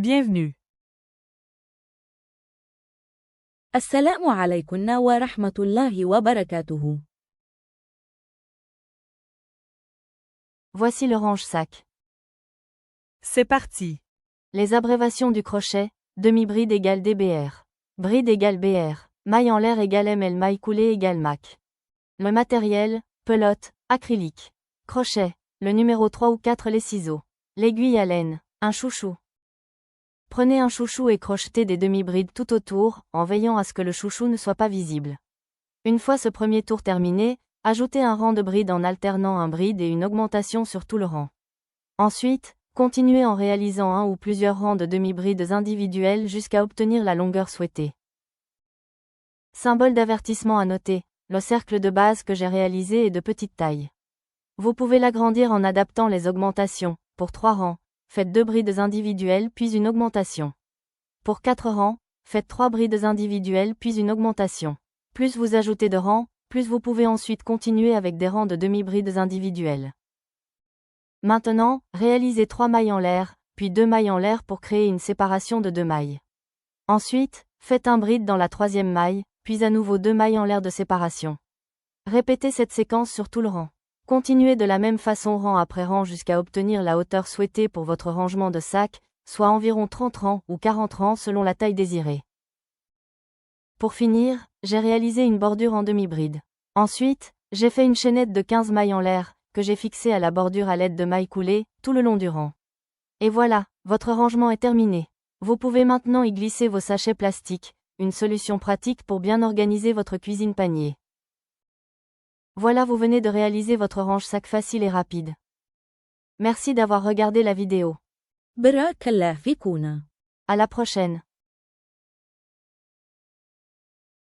Bienvenue. السلام عليكم ورحمة الله وبركاته. Voici le range-sac. C'est parti. Les abréviations du crochet, demi-bride égale DBR. Bride égale BR. Maille en l'air égale ML. Maille coulée égale MAC. Le matériel, pelote, acrylique. Crochet, le numéro 3 ou 4 les ciseaux. L'aiguille à laine, un chouchou. Prenez un chouchou et crochetez des demi-brides tout autour, en veillant à ce que le chouchou ne soit pas visible. Une fois ce premier tour terminé, ajoutez un rang de brides en alternant un bride et une augmentation sur tout le rang. Ensuite, continuez en réalisant un ou plusieurs rangs de demi-brides individuels jusqu'à obtenir la longueur souhaitée. Symbole d'avertissement à noter, le cercle de base que j'ai réalisé est de petite taille. Vous pouvez l'agrandir en adaptant les augmentations. Pour 3 rangs, faites 2 brides individuelles puis une augmentation. Pour 4 rangs, faites 3 brides individuelles puis une augmentation. Plus vous ajoutez de rangs, plus vous pouvez ensuite continuer avec des rangs de demi-brides individuelles. Maintenant, réalisez 3 mailles en l'air, puis 2 mailles en l'air pour créer une séparation de 2 mailles. Ensuite, faites un bride dans la 3e maille, puis à nouveau 2 mailles en l'air de séparation. Répétez cette séquence sur tout le rang. Continuez de la même façon rang après rang jusqu'à obtenir la hauteur souhaitée pour votre rangement de sac, soit environ 30 rangs ou 40 rangs selon la taille désirée. Pour finir, j'ai réalisé une bordure en demi-bride. Ensuite, j'ai fait une chaînette de 15 mailles en l'air, que j'ai fixée à la bordure à l'aide de mailles coulées, tout le long du rang. Et voilà, votre rangement est terminé. Vous pouvez maintenant y glisser vos sachets plastiques, une solution pratique pour bien organiser votre cuisine panier. Voilà, vous venez de réaliser votre range-sac facile et rapide. Merci d'avoir regardé la vidéo. بارك الله فيكم. À la prochaine.